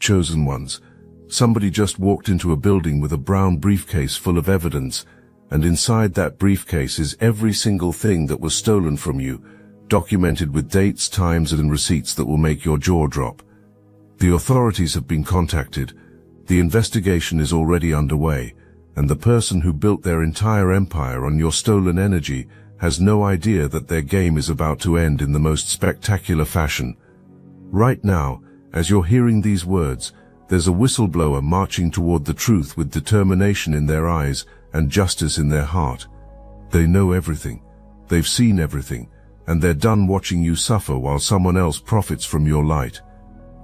chosen ones. Somebody just walked into a building with a brown briefcase full of evidence, and inside that briefcase is every single thing that was stolen from you, documented with dates, times, and receipts that will make your jaw drop. The authorities have been contacted. The investigation is already underway, and the person who built their entire empire on your stolen energy has no idea that their game is about to end in the most spectacular fashion. Right now, as you're hearing these words, there's a whistleblower marching toward the truth with determination in their eyes and justice in their heart. They know everything, they've seen everything, and they're done watching you suffer while someone else profits from your light.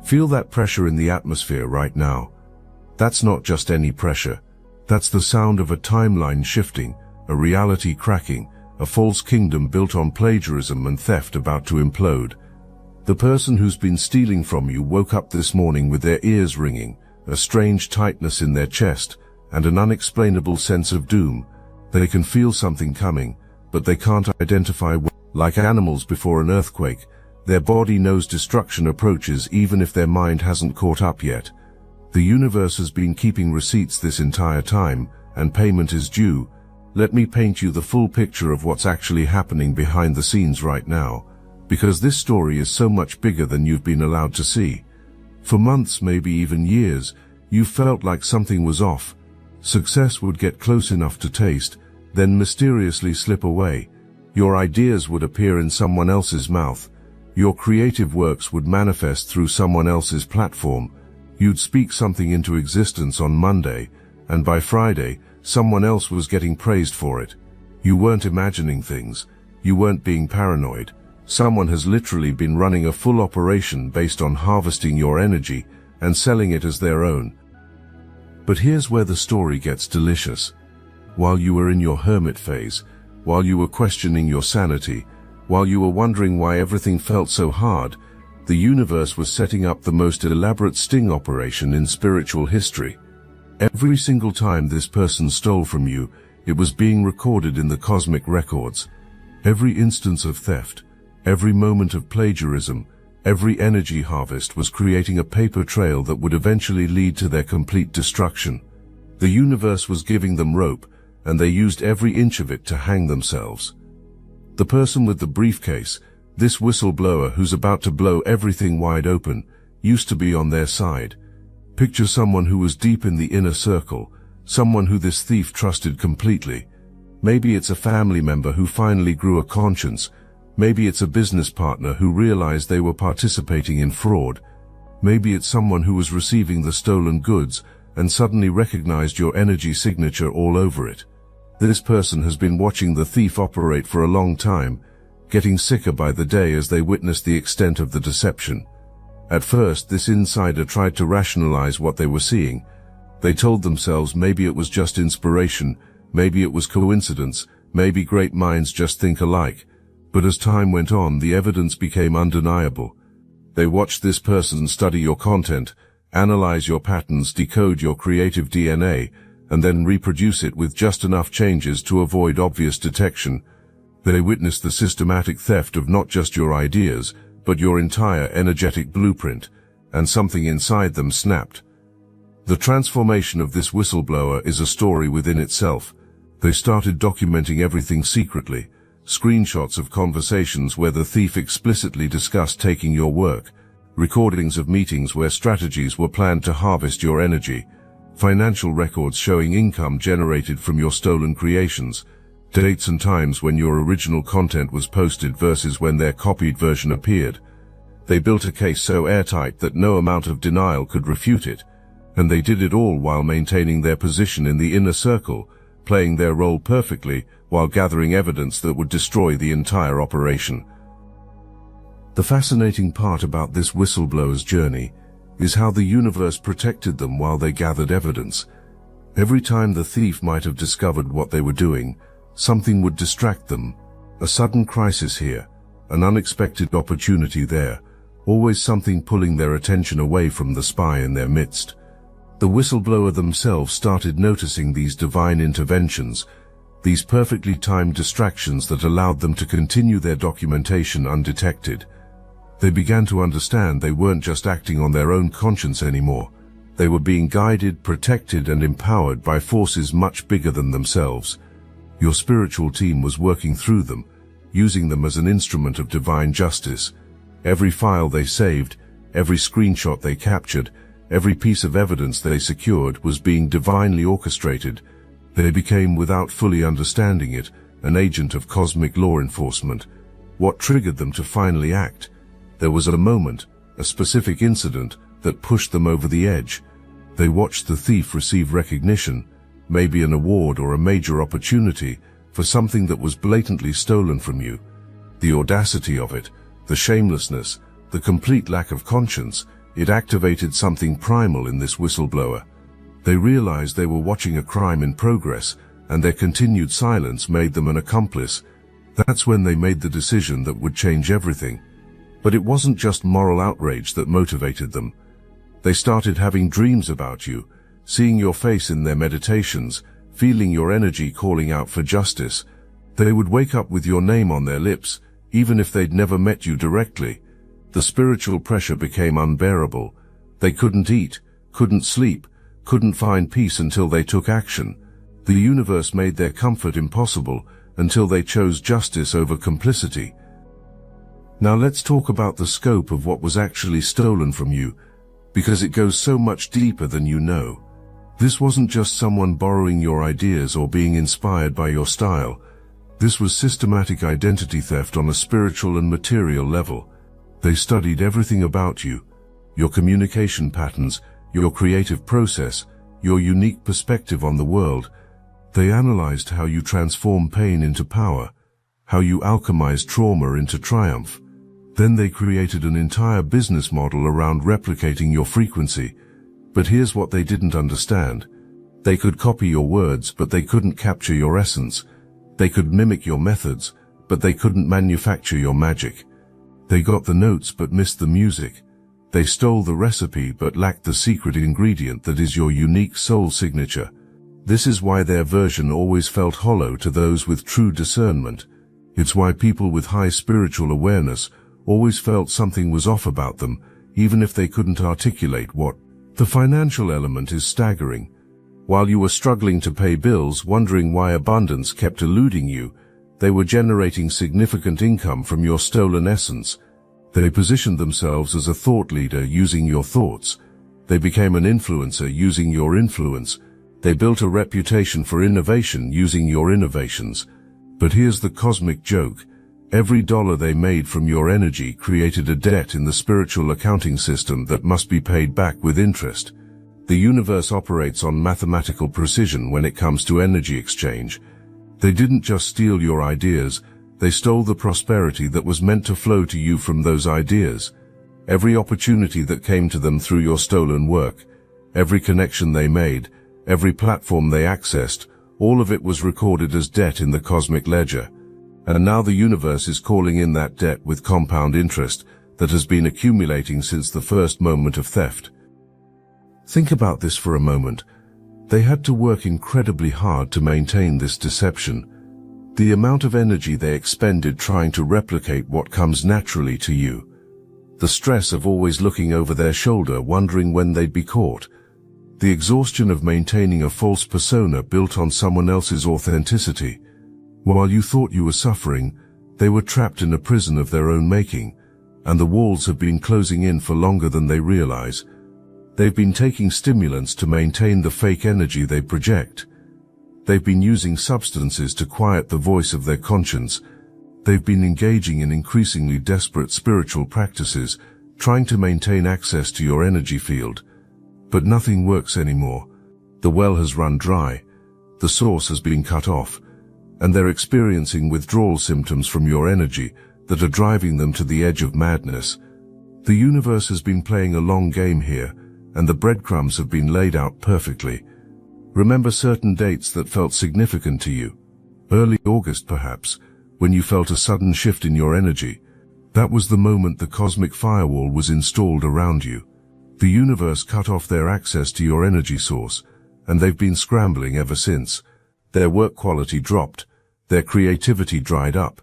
Feel that pressure in the atmosphere right now. That's not just any pressure. That's the sound of a timeline shifting, a reality cracking, a false kingdom built on plagiarism and theft about to implode. The person who's been stealing from you woke up this morning with their ears ringing, a strange tightness in their chest, and an unexplainable sense of doom. They can feel something coming, but they can't identify what. Like animals before an earthquake, their body knows destruction approaches even if their mind hasn't caught up yet. The universe has been keeping receipts this entire time, and payment is due. Let me paint you the full picture of what's actually happening behind the scenes right now, because this story is so much bigger than you've been allowed to see. For months, maybe even years, you felt like something was off. Success would get close enough to taste, then mysteriously slip away. Your ideas would appear in someone else's mouth. Your creative works would manifest through someone else's platform. You'd speak something into existence on Monday, and by Friday, someone else was getting praised for it. You weren't imagining things. You weren't being paranoid. Someone has literally been running a full operation based on harvesting your energy and selling it as their own. But here's where the story gets delicious. While you were in your hermit phase, while you were questioning your sanity, while you were wondering why everything felt so hard, the universe was setting up the most elaborate sting operation in spiritual history. Every single time this person stole from you, it was being recorded in the cosmic records. Every instance of theft, every moment of plagiarism, every energy harvest was creating a paper trail that would eventually lead to their complete destruction. The universe was giving them rope, and they used every inch of it to hang themselves. The person with the briefcase, this whistleblower who's about to blow everything wide open, used to be on their side. Picture someone who was deep in the inner circle, someone who this thief trusted completely. Maybe it's a family member who finally grew a conscience. Maybe it's a business partner who realized they were participating in fraud. Maybe it's someone who was receiving the stolen goods and suddenly recognized your energy signature all over it. This person has been watching the thief operate for a long time, getting sicker by the day as they witnessed the extent of the deception. At first, this insider tried to rationalize what they were seeing. They told themselves maybe it was just inspiration, maybe it was coincidence, maybe great minds just think alike. But as time went on, the evidence became undeniable. They watched this person study your content, analyze your patterns, decode your creative DNA, and then reproduce it with just enough changes to avoid obvious detection. They witnessed the systematic theft of not just your ideas, but your entire energetic blueprint, and something inside them snapped. The transformation of this whistleblower is a story within itself. They started documenting everything secretly, screenshots of conversations where the thief explicitly discussed taking your work, recordings of meetings where strategies were planned to harvest your energy, financial records showing income generated from your stolen creations, dates and times when your original content was posted versus when their copied version appeared. They built a case so airtight that no amount of denial could refute it, and they did it all while maintaining their position in the inner circle, playing their role perfectly while gathering evidence that would destroy the entire operation. The fascinating part about this whistleblower's journey is how the universe protected them while they gathered evidence. Every time the thief might have discovered what they were doing, something would distract them. A sudden crisis here, an unexpected opportunity there, always something pulling their attention away from the spy in their midst. The whistleblower themselves started noticing these divine interventions, these perfectly timed distractions that allowed them to continue their documentation undetected. They began to understand they weren't just acting on their own conscience anymore. They were being guided, protected, and empowered by forces much bigger than themselves. Your spiritual team was working through them, using them as an instrument of divine justice. Every file they saved, every screenshot they captured, every piece of evidence they secured was being divinely orchestrated. They became, without fully understanding it, an agent of cosmic law enforcement. What triggered them to finally act? There was a moment, a specific incident, that pushed them over the edge. They watched the thief receive recognition, maybe an award or a major opportunity, for something that was blatantly stolen from you. The audacity of it, the shamelessness, the complete lack of conscience, it activated something primal in this whistleblower. They realized they were watching a crime in progress, and their continued silence made them an accomplice. That's when they made the decision that would change everything. But it wasn't just moral outrage that motivated them. They started having dreams about you, seeing your face in their meditations, feeling your energy calling out for justice. They would wake up with your name on their lips, even if they'd never met you directly. The spiritual pressure became unbearable. They couldn't eat, couldn't sleep, couldn't find peace until they took action. The universe made their comfort impossible until they chose justice over complicity. Now let's talk about the scope of what was actually stolen from you, because it goes so much deeper than you know. This wasn't just someone borrowing your ideas or being inspired by your style. This was systematic identity theft on a spiritual and material level. They studied everything about you, your communication patterns, your creative process, your unique perspective on the world. They analyzed how you transform pain into power, how you alchemize trauma into triumph. Then they created an entire business model around replicating your frequency. But here's what they didn't understand. They could copy your words, but they couldn't capture your essence. They could mimic your methods, but they couldn't manufacture your magic. They got the notes but missed the music. They stole the recipe but lacked the secret ingredient that is your unique soul signature. This is why their version always felt hollow to those with true discernment. It's why people with high spiritual awareness always felt something was off about them, even if they couldn't articulate what. The financial element is staggering. While you were struggling to pay bills, wondering why abundance kept eluding you, they were generating significant income from your stolen essence. They positioned themselves as a thought leader using your thoughts. They became an influencer using your influence. They built a reputation for innovation using your innovations. But here's the cosmic joke. Every dollar they made from your energy created a debt in the spiritual accounting system that must be paid back with interest. The universe operates on mathematical precision when it comes to energy exchange. They didn't just steal your ideas, they stole the prosperity that was meant to flow to you from those ideas. Every opportunity that came to them through your stolen work, every connection they made, every platform they accessed, all of it was recorded as debt in the cosmic ledger. And now the universe is calling in that debt with compound interest that has been accumulating since the first moment of theft. Think about this for a moment. They had to work incredibly hard to maintain this deception. The amount of energy they expended trying to replicate what comes naturally to you. The stress of always looking over their shoulder, wondering when they'd be caught. The exhaustion of maintaining a false persona built on someone else's authenticity. While you thought you were suffering, they were trapped in a prison of their own making, and the walls have been closing in for longer than they realize. They've been taking stimulants to maintain the fake energy they project. They've been using substances to quiet the voice of their conscience. They've been engaging in increasingly desperate spiritual practices, trying to maintain access to your energy field. But nothing works anymore. The well has run dry. The source has been cut off. And they're experiencing withdrawal symptoms from your energy that are driving them to the edge of madness. The universe has been playing a long game here, and the breadcrumbs have been laid out perfectly. Remember certain dates that felt significant to you. Early August, perhaps, when you felt a sudden shift in your energy. That was the moment the cosmic firewall was installed around you. The universe cut off their access to your energy source, and they've been scrambling ever since. Their work quality dropped. Their creativity dried up.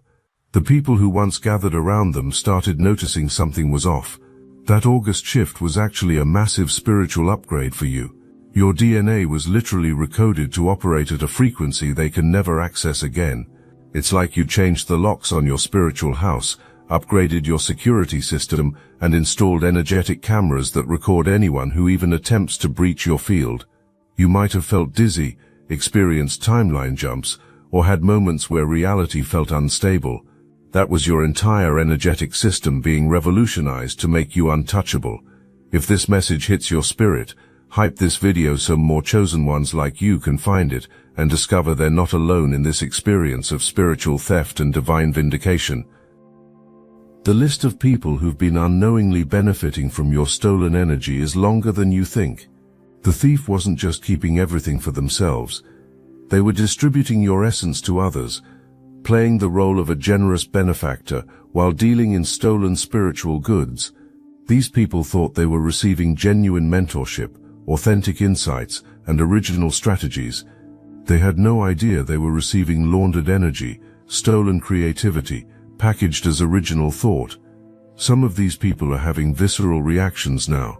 The people who once gathered around them started noticing something was off. That August shift was actually a massive spiritual upgrade for you. Your DNA was literally recoded to operate at a frequency they can never access again. It's like you changed the locks on your spiritual house, upgraded your security system, and installed energetic cameras that record anyone who even attempts to breach your field. You might have felt dizzy, experienced timeline jumps, or had moments where reality felt unstable. That was your entire energetic system being revolutionized to make you untouchable. If this message hits your spirit, hype this video so more chosen ones like you can find it and discover they're not alone in this experience of spiritual theft and divine vindication. The list of people who've been unknowingly benefiting from your stolen energy is longer than you think. The thief wasn't just keeping everything for themselves. They were distributing your essence to others, playing the role of a generous benefactor while dealing in stolen spiritual goods. These people thought they were receiving genuine mentorship, authentic insights, and original strategies. They had no idea they were receiving laundered energy, stolen creativity, packaged as original thought. Some of these people are having visceral reactions now.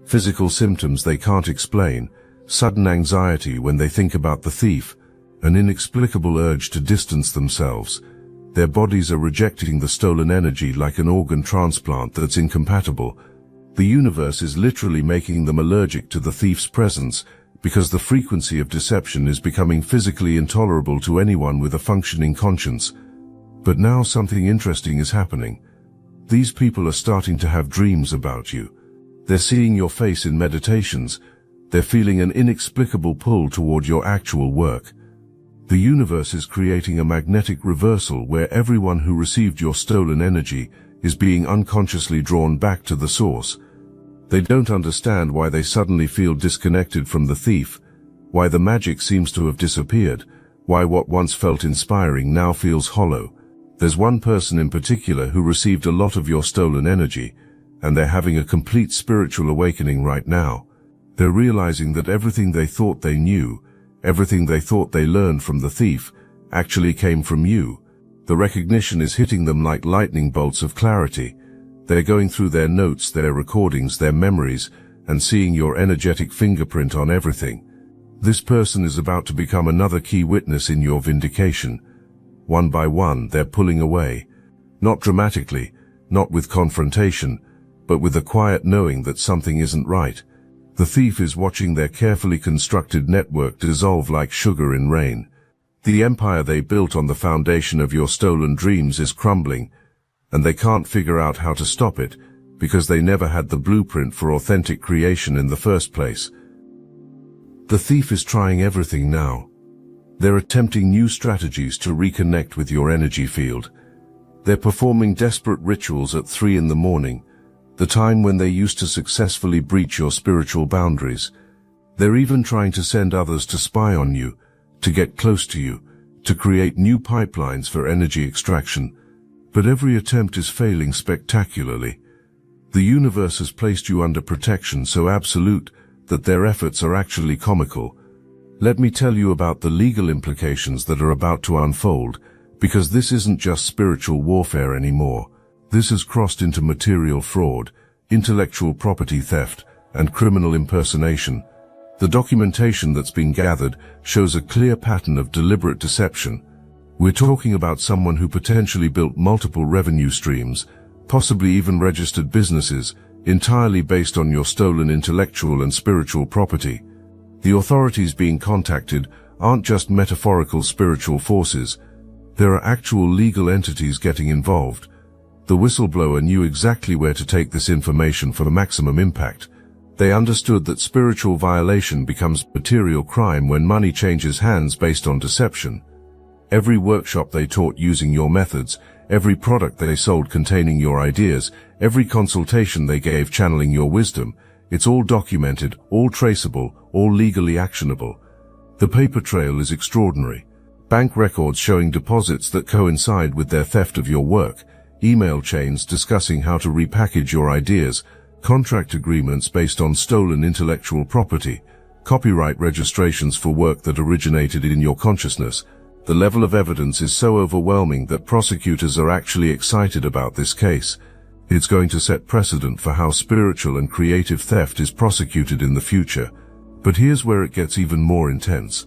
Physical symptoms they can't explain, sudden anxiety when they think about the thief, an inexplicable urge to distance themselves. Their bodies are rejecting the stolen energy like an organ transplant that's incompatible. The universe is literally making them allergic to the thief's presence because the frequency of deception is becoming physically intolerable to anyone with a functioning conscience. But now something interesting is happening. These people are starting to have dreams about you. They're seeing your face in meditations. They're feeling an inexplicable pull toward your actual work. The universe is creating a magnetic reversal where everyone who received your stolen energy is being unconsciously drawn back to the source. They don't understand why they suddenly feel disconnected from the thief, why the magic seems to have disappeared, why what once felt inspiring now feels hollow. There's one person in particular who received a lot of your stolen energy, and they're having a complete spiritual awakening right now. They're realizing that everything they thought they knew, everything they thought they learned from the thief, actually came from you. The recognition is hitting them like lightning bolts of clarity. They're going through their notes, their recordings, their memories, and seeing your energetic fingerprint on everything. This person is about to become another key witness in your vindication. One by one, they're pulling away. Not dramatically, not with confrontation, but with a quiet knowing that something isn't right. The thief is watching their carefully constructed network dissolve like sugar in rain. The empire they built on the foundation of your stolen dreams is crumbling, and they can't figure out how to stop it because they never had the blueprint for authentic creation in the first place. The thief is trying everything now. They're attempting new strategies to reconnect with your energy field. They're performing desperate rituals at 3 in the morning, the time when they used to successfully breach your spiritual boundaries. They're even trying to send others to spy on you, to get close to you, to create new pipelines for energy extraction. But every attempt is failing spectacularly. The universe has placed you under protection so absolute that their efforts are actually comical. Let me tell you about the legal implications that are about to unfold, because this isn't just spiritual warfare anymore. This has crossed into material fraud, intellectual property theft, and criminal impersonation. The documentation that's been gathered shows a clear pattern of deliberate deception. We're talking about someone who potentially built multiple revenue streams, possibly even registered businesses, entirely based on your stolen intellectual and spiritual property. The authorities being contacted aren't just metaphorical spiritual forces. There are actual legal entities getting involved. The whistleblower knew exactly where to take this information for the maximum impact. They understood that spiritual violation becomes material crime when money changes hands based on deception. Every workshop they taught using your methods, every product they sold containing your ideas, every consultation they gave channeling your wisdom, it's all documented, all traceable, all legally actionable. The paper trail is extraordinary. Bank records showing deposits that coincide with their theft of your work, email chains discussing how to repackage your ideas, contract agreements based on stolen intellectual property, copyright registrations for work that originated in your consciousness. The level of evidence is so overwhelming that prosecutors are actually excited about this case. It's going to set precedent for how spiritual and creative theft is prosecuted in the future. But here's where it gets even more intense.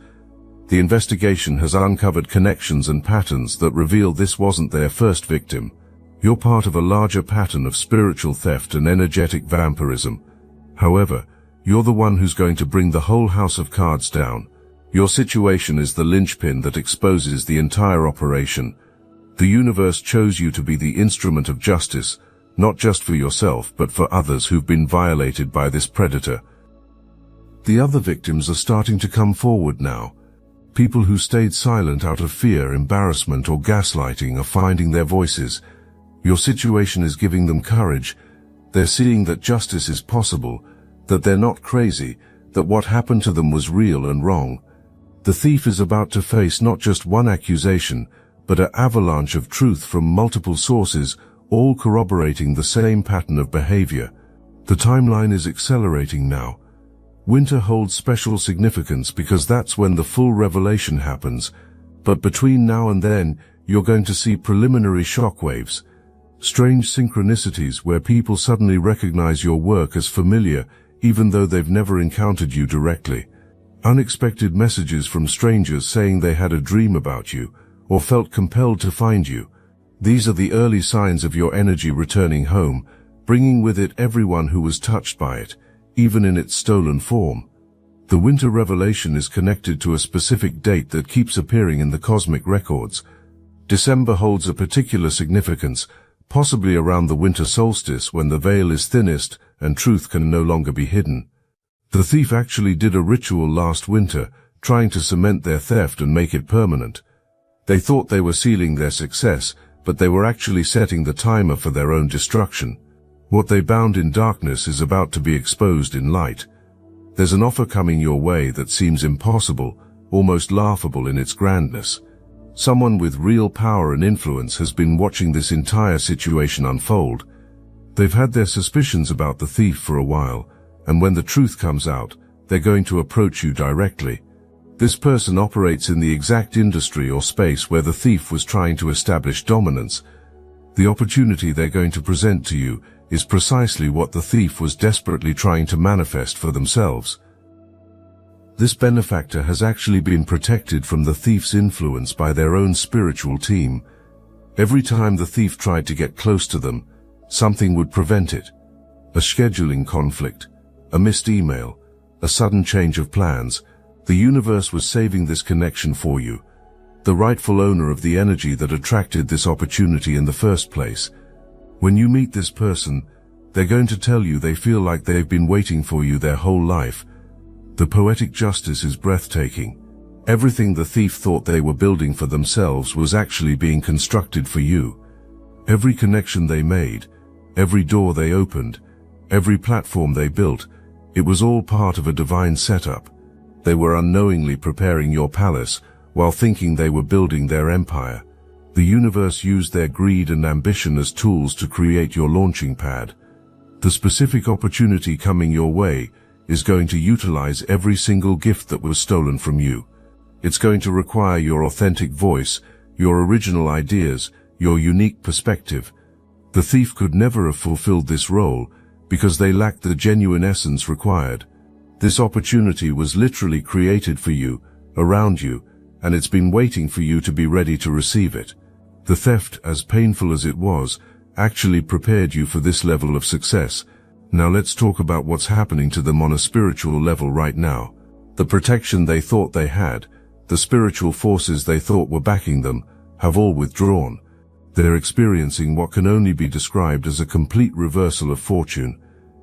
The investigation has uncovered connections and patterns that reveal this wasn't their first victim. You're part of a larger pattern of spiritual theft and energetic vampirism. However, you're the one who's going to bring the whole house of cards down. Your situation is the linchpin that exposes the entire operation. The universe chose you to be the instrument of justice, not just for yourself but for others who've been violated by this predator. The other victims are starting to come forward now. People who stayed silent out of fear, embarrassment, or gaslighting are finding their voices. Your situation is giving them courage. They're seeing that justice is possible, that they're not crazy, that what happened to them was real and wrong. The thief is about to face not just one accusation, but an avalanche of truth from multiple sources, all corroborating the same pattern of behavior. The timeline is accelerating now. Winter holds special significance because that's when the full revelation happens, but between now and then, you're going to see preliminary shockwaves. Strange synchronicities where people suddenly recognize your work as familiar even though they've never encountered you directly. Unexpected messages from strangers saying they had a dream about you or felt compelled to find you. These are the early signs of your energy returning home, bringing with it everyone who was touched by it, even in its stolen form. The winter revelation is connected to a specific date that keeps appearing in the cosmic records. December holds a particular significance, possibly around the winter solstice when the veil is thinnest and truth can no longer be hidden. The thief actually did a ritual last winter, trying to cement their theft and make it permanent. They thought they were sealing their success, but they were actually setting the timer for their own destruction. What they bound in darkness is about to be exposed in light. There's an offer coming your way that seems impossible, almost laughable in its grandness. Someone with real power and influence has been watching this entire situation unfold. They've had their suspicions about the thief for a while, and when the truth comes out, they're going to approach you directly. This person operates in the exact industry or space where the thief was trying to establish dominance. The opportunity they're going to present to you is precisely what the thief was desperately trying to manifest for themselves. This benefactor has actually been protected from the thief's influence by their own spiritual team. Every time the thief tried to get close to them, something would prevent it. A scheduling conflict, a missed email, a sudden change of plans. The universe was saving this connection for you, the rightful owner of the energy that attracted this opportunity in the first place. When you meet this person, they're going to tell you they feel like they've been waiting for you their whole life. The poetic justice is breathtaking. Everything the thief thought they were building for themselves was actually being constructed for you. Every connection they made, every door they opened, every platform they built, it was all part of a divine setup. They were unknowingly preparing your palace while thinking they were building their empire. The universe used their greed and ambition as tools to create your launching pad. The specific opportunity coming your way is going to utilize every single gift that was stolen from you. It's going to require your authentic voice, your original ideas, your unique perspective. The thief could never have fulfilled this role because they lacked the genuine essence required. This opportunity was literally created for you, around you, and it's been waiting for you to be ready to receive it. The theft, as painful as it was, actually prepared you for this level of success. Now let's talk about what's happening to them on a spiritual level right now. The protection they thought they had, the spiritual forces they thought were backing them, have all withdrawn. They're experiencing what can only be described as a complete reversal of fortune.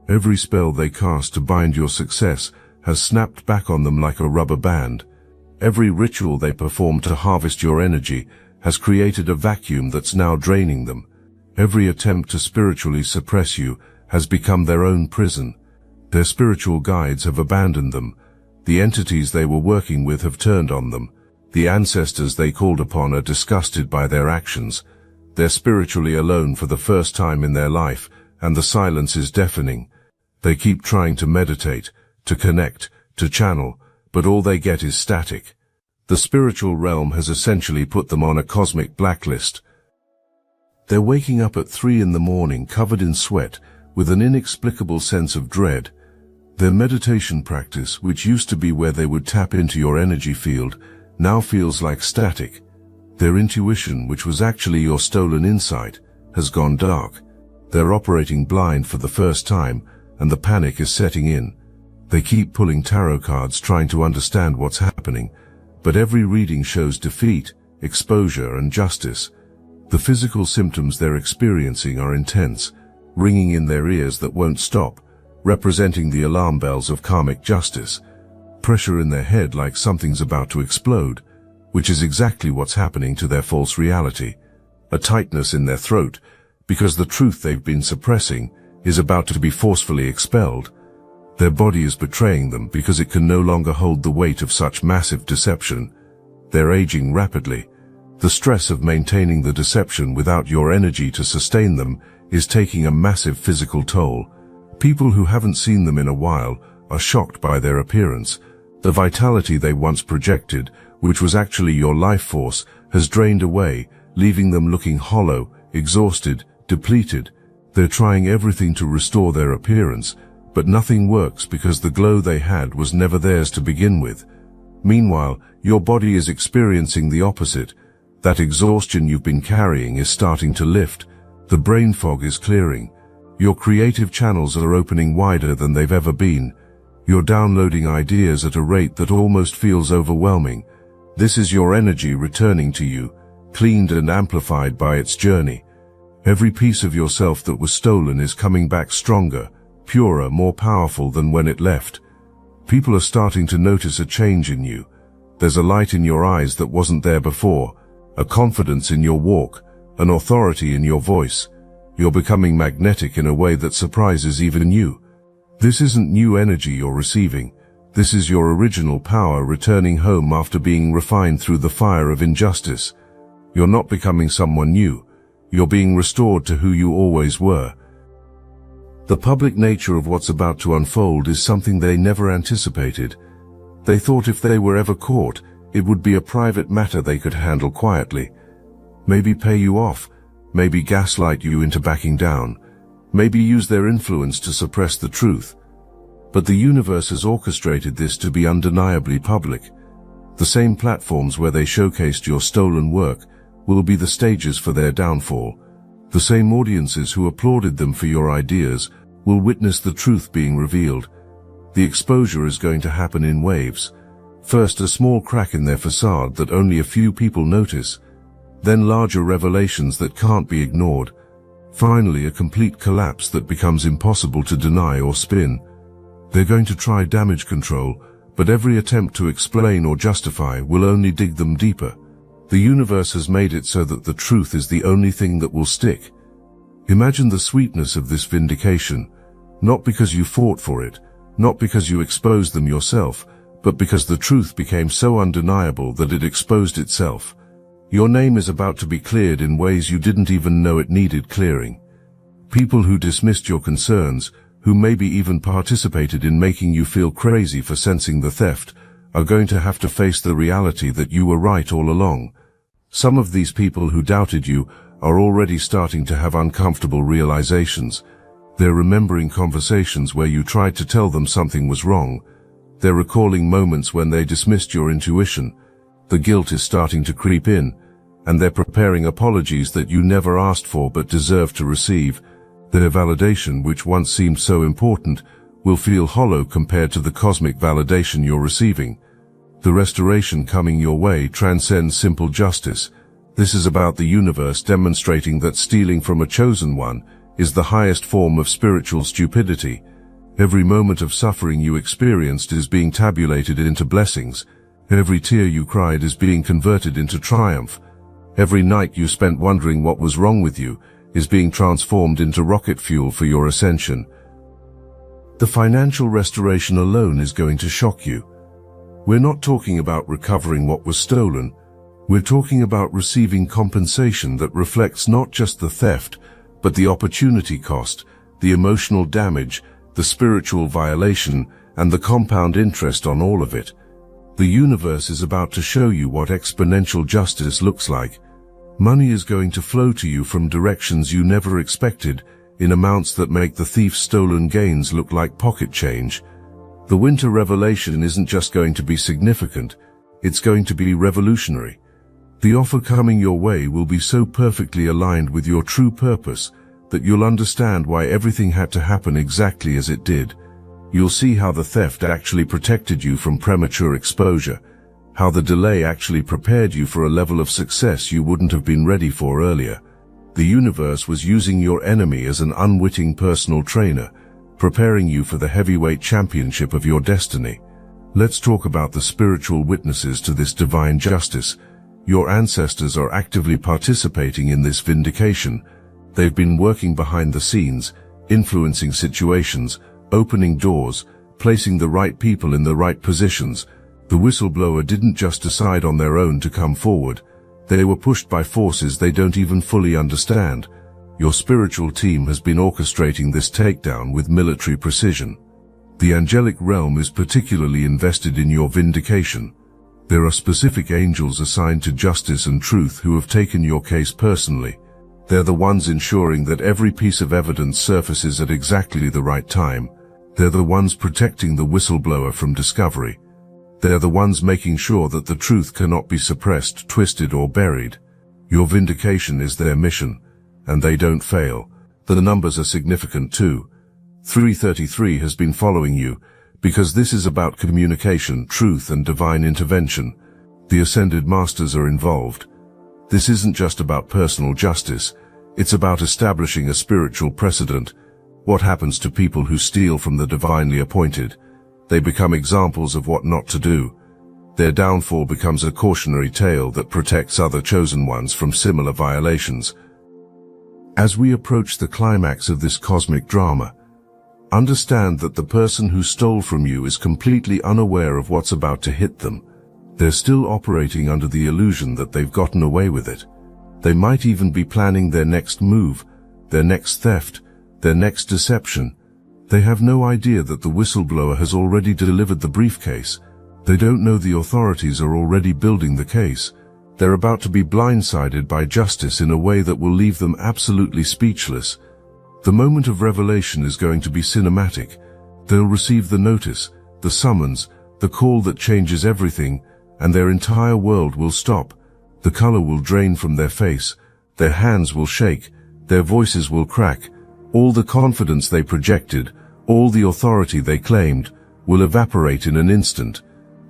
Every spell they cast to bind your success has snapped back on them like a rubber band. Every ritual they performed to harvest your energy has created a vacuum that's now draining them. Every attempt to spiritually suppress you has become their own prison. Their spiritual guides have abandoned them. The entities they were working with have turned on them. The ancestors they called upon are disgusted by their actions. They're spiritually alone for the first time in their life, and the silence is deafening. They keep trying to meditate, to connect, to channel, but all they get is static. The spiritual realm has essentially put them on a cosmic blacklist. They're waking up at 3 in the morning covered in sweat, with an inexplicable sense of dread. Their meditation practice, which used to be where they would tap into your energy field, now feels like static. Their intuition, which was actually your stolen insight, has gone dark. They're operating blind for the first time, and the panic is setting in. They keep pulling tarot cards trying to understand what's happening, but every reading shows defeat, exposure, and justice. The physical symptoms they're experiencing are intense, ringing in their ears that won't stop, representing the alarm bells of karmic justice. Pressure in their head like something's about to explode, which is exactly what's happening to their false reality. A tightness in their throat, because the truth they've been suppressing is about to be forcefully expelled. Their body is betraying them because it can no longer hold the weight of such massive deception. They're aging rapidly. The stress of maintaining the deception without your energy to sustain them is taking a massive physical toll. People who haven't seen them in a while are shocked by their appearance. The vitality they once projected, which was actually your life force, has drained away, leaving them looking hollow, exhausted, depleted. They're trying everything to restore their appearance, but nothing works because the glow they had was never theirs to begin with. Meanwhile, your body is experiencing the opposite. That exhaustion you've been carrying is starting to lift. The brain fog is clearing. Your creative channels are opening wider than they've ever been. You're downloading ideas at a rate that almost feels overwhelming. This is your energy returning to you, cleaned and amplified by its journey. Every piece of yourself that was stolen is coming back stronger, purer, more powerful than when it left. People are starting to notice a change in you. There's a light in your eyes that wasn't there before, a confidence in your walk, an authority in your voice. You're becoming magnetic in a way that surprises even you. This isn't new energy you're receiving. This is your original power returning home after being refined through the fire of injustice. You're not becoming someone new. You're being restored to who you always were. The public nature of what's about to unfold is something they never anticipated. They thought if they were ever caught, it would be a private matter they could handle quietly. Maybe pay you off, maybe gaslight you into backing down, maybe use their influence to suppress the truth. But the universe has orchestrated this to be undeniably public. The same platforms where they showcased your stolen work will be the stages for their downfall. The same audiences who applauded them for your ideas will witness the truth being revealed. The exposure is going to happen in waves. First, a small crack in their facade that only a few people notice. Then larger revelations that can't be ignored. Finally, a complete collapse that becomes impossible to deny or spin. They're going to try damage control, but every attempt to explain or justify will only dig them deeper. The universe has made it so that the truth is the only thing that will stick. Imagine the sweetness of this vindication, not because you fought for it, not because you exposed them yourself, but because the truth became so undeniable that it exposed itself. Your name is about to be cleared in ways you didn't even know it needed clearing. People who dismissed your concerns, who maybe even participated in making you feel crazy for sensing the theft, are going to have to face the reality that you were right all along. Some of these people who doubted you are already starting to have uncomfortable realizations. They're remembering conversations where you tried to tell them something was wrong. They're recalling moments when they dismissed your intuition. The guilt is starting to creep in, and they're preparing apologies that you never asked for but deserve to receive. Their validation, which once seemed so important, will feel hollow compared to the cosmic validation you're receiving. The restoration coming your way transcends simple justice. This is about the universe demonstrating that stealing from a chosen one is the highest form of spiritual stupidity. Every moment of suffering you experienced is being tabulated into blessings. Every tear you cried is being converted into triumph. Every night you spent wondering what was wrong with you is being transformed into rocket fuel for your ascension. The financial restoration alone is going to shock you. We're not talking about recovering what was stolen. We're talking about receiving compensation that reflects not just the theft, but the opportunity cost, the emotional damage, the spiritual violation, and the compound interest on all of it. The universe is about to show you what exponential justice looks like. Money is going to flow to you from directions you never expected, in amounts that make the thief's stolen gains look like pocket change. The winter revelation isn't just going to be significant, it's going to be revolutionary. The offer coming your way will be so perfectly aligned with your true purpose that you'll understand why everything had to happen exactly as it did. You'll see how the theft actually protected you from premature exposure, how the delay actually prepared you for a level of success you wouldn't have been ready for earlier. The universe was using your enemy as an unwitting personal trainer, preparing you for the heavyweight championship of your destiny. Let's talk about the spiritual witnesses to this divine justice. Your ancestors are actively participating in this vindication. They've been working behind the scenes, influencing situations, opening doors, placing the right people in the right positions. The whistleblower didn't just decide on their own to come forward. They were pushed by forces they don't even fully understand. Your spiritual team has been orchestrating this takedown with military precision. The angelic realm is particularly invested in your vindication. There are specific angels assigned to justice and truth who have taken your case personally. They're the ones ensuring that every piece of evidence surfaces at exactly the right time. They're the ones protecting the whistleblower from discovery. They're the ones making sure that the truth cannot be suppressed, twisted, or buried. Your vindication is their mission, and they don't fail. The numbers are significant too. 333 has been following you, because this is about communication, truth, and divine intervention. The Ascended Masters are involved. This isn't just about personal justice, it's about establishing a spiritual precedent. What happens to people who steal from the divinely appointed? They become examples of what not to do. Their downfall becomes a cautionary tale that protects other chosen ones from similar violations. As we approach the climax of this cosmic drama, understand that the person who stole from you is completely unaware of what's about to hit them. They're still operating under the illusion that they've gotten away with it. They might even be planning their next move, their next theft, their next deception. They have no idea that the whistleblower has already delivered the briefcase. They don't know the authorities are already building the case. They're about to be blindsided by justice in a way that will leave them absolutely speechless. The moment of revelation is going to be cinematic. They'll receive the notice, the summons, the call that changes everything, and their entire world will stop. The color will drain from their face, their hands will shake, their voices will crack. All the confidence they projected, all the authority they claimed, will evaporate in an instant.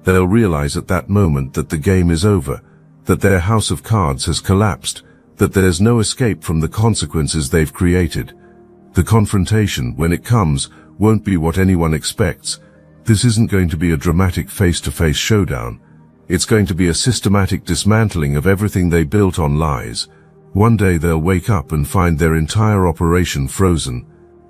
They'll realize at that moment that the game is over, that their house of cards has collapsed, that there's no escape from the consequences they've created. The confrontation, when it comes, won't be what anyone expects. This isn't going to be a dramatic face-to-face showdown. It's going to be a systematic dismantling of everything they built on lies. One day they'll wake up and find their entire operation frozen.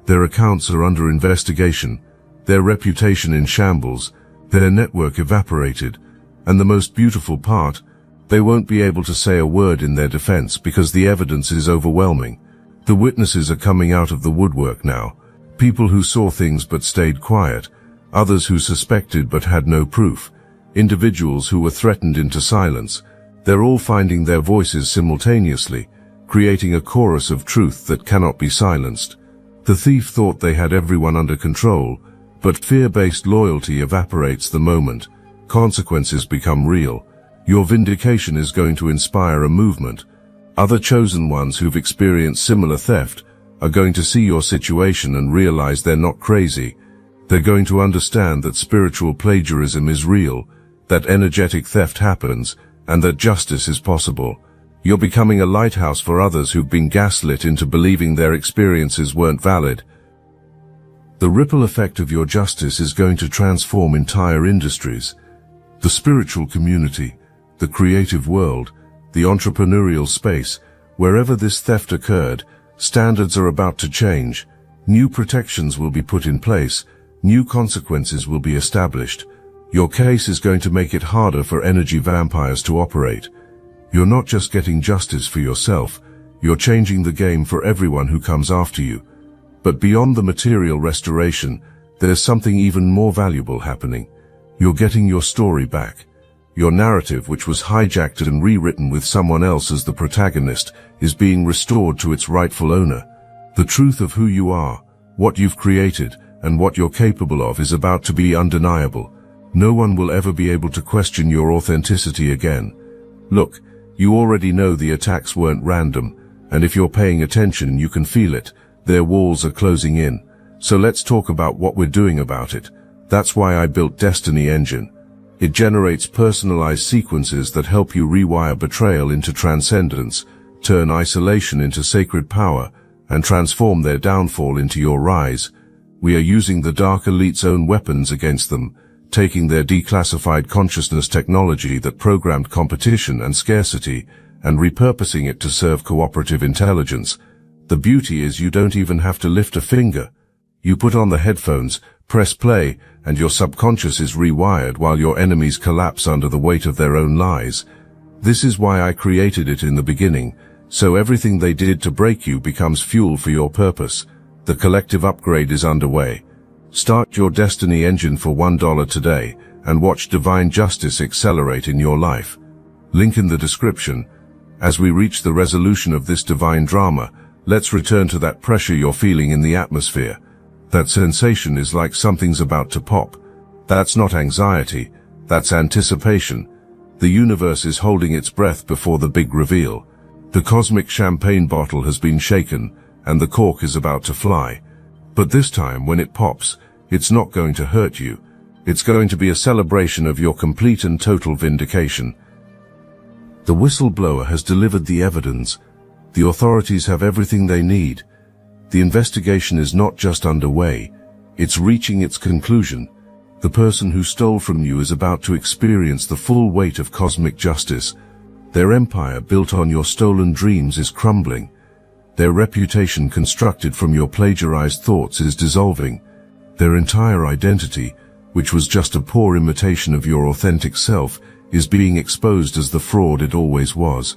Their accounts are under investigation, their reputation in shambles, their network evaporated, and the most beautiful part, they won't be able to say a word in their defense because the evidence is overwhelming. The witnesses are coming out of the woodwork now. People who saw things but stayed quiet, others who suspected but had no proof, individuals who were threatened into silence. They're all finding their voices simultaneously, creating a chorus of truth that cannot be silenced. The thief thought they had everyone under control, but fear-based loyalty evaporates the moment. Consequences become real. Your vindication is going to inspire a movement. Other chosen ones who've experienced similar theft are going to see your situation and realize they're not crazy. They're going to understand that spiritual plagiarism is real, that energetic theft happens, and that justice is possible. You're becoming a lighthouse for others who've been gaslit into believing their experiences weren't valid. The ripple effect of your justice is going to transform entire industries. The spiritual community, the creative world, the entrepreneurial space, wherever this theft occurred, standards are about to change. New protections will be put in place, new consequences will be established. Your case is going to make it harder for energy vampires to operate. You're not just getting justice for yourself, you're changing the game for everyone who comes after you. But beyond the material restoration, there's something even more valuable happening. You're getting your story back. Your narrative, which was hijacked and rewritten with someone else as the protagonist, is being restored to its rightful owner. The truth of who you are, what you've created, and what you're capable of is about to be undeniable. No one will ever be able to question your authenticity again. Look, you already know the attacks weren't random, and if you're paying attention, you can feel it. Their walls are closing in. So let's talk about what we're doing about it. That's why I built Destiny Engine. It generates personalized sequences that help you rewire betrayal into transcendence, turn isolation into sacred power, and transform their downfall into your rise. We are using the Dark Elite's own weapons against them, taking their declassified consciousness technology that programmed competition and scarcity, and repurposing it to serve cooperative intelligence. The beauty is you don't even have to lift a finger. You put on the headphones, press play, and your subconscious is rewired while your enemies collapse under the weight of their own lies. This is why I created it in the beginning, so everything they did to break you becomes fuel for your purpose. The collective upgrade is underway. Start your Destiny Engine for $1 today and watch divine justice accelerate in your life. Link in the description. As we reach the resolution of this divine drama, let's return to that pressure you're feeling in the atmosphere. That sensation is like something's about to pop. That's not anxiety, that's anticipation. The universe is holding its breath before the big reveal. The cosmic champagne bottle has been shaken, and the cork is about to fly. But this time, when it pops, it's not going to hurt you. It's going to be a celebration of your complete and total vindication. The whistleblower has delivered the evidence. The authorities have everything they need. The investigation is not just underway, it's reaching its conclusion. The person who stole from you is about to experience the full weight of cosmic justice. Their empire built on your stolen dreams is crumbling. Their reputation constructed from your plagiarized thoughts is dissolving. Their entire identity, which was just a poor imitation of your authentic self, is being exposed as the fraud it always was.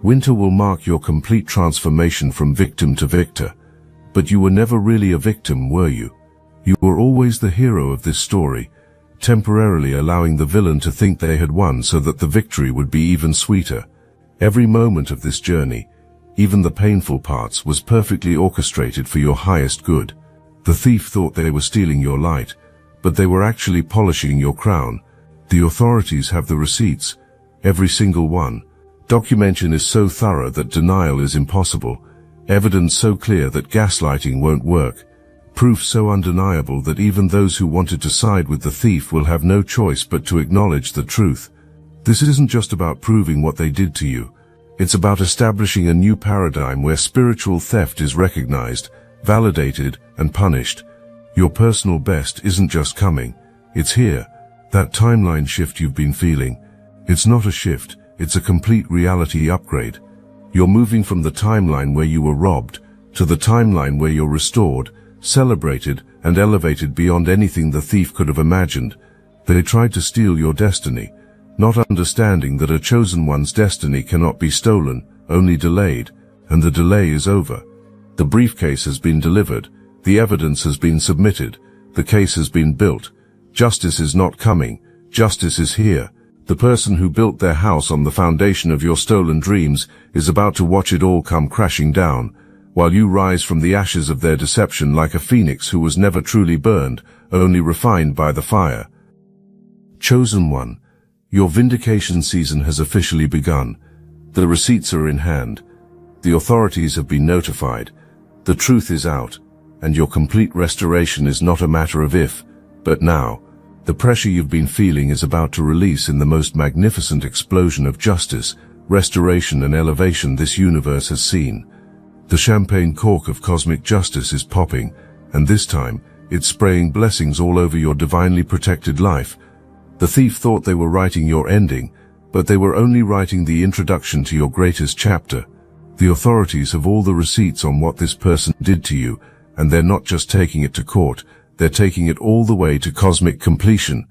Winter will mark your complete transformation from victim to victor. But you were never really a victim, were you? You were always the hero of this story, temporarily allowing the villain to think they had won so that the victory would be even sweeter. Every moment of this journey, even the painful parts, was perfectly orchestrated for your highest good. The thief thought they were stealing your light, but they were actually polishing your crown. The authorities have the receipts, every single one. Documentation is so thorough that denial is impossible. Evidence so clear that gaslighting won't work. Proof so undeniable that even those who wanted to side with the thief will have no choice but to acknowledge the truth. This isn't just about proving what they did to you. It's about establishing a new paradigm where spiritual theft is recognized, validated, and punished. Your personal best isn't just coming, it's here. That timeline shift you've been feeling, it's not a shift, it's a complete reality upgrade. You're moving from the timeline where you were robbed to the timeline where you're restored, celebrated, and elevated beyond anything the thief could have imagined. They tried to steal your destiny, not understanding that a chosen one's destiny cannot be stolen, only delayed, and the delay is over. The briefcase has been delivered, the evidence has been submitted, the case has been built. Justice is not coming, justice is here. The person who built their house on the foundation of your stolen dreams is about to watch it all come crashing down, while you rise from the ashes of their deception like a phoenix who was never truly burned, only refined by the fire. Chosen one, your vindication season has officially begun. The receipts are in hand. The authorities have been notified. The truth is out, and your complete restoration is not a matter of if, but now. The pressure you've been feeling is about to release in the most magnificent explosion of justice, restoration, and elevation this universe has seen. The champagne cork of cosmic justice is popping, and this time, it's spraying blessings all over your divinely protected life. The thief thought they were writing your ending, but they were only writing the introduction to your greatest chapter. The authorities have all the receipts on what this person did to you, and they're not just taking it to court, they're taking it all the way to cosmic completion.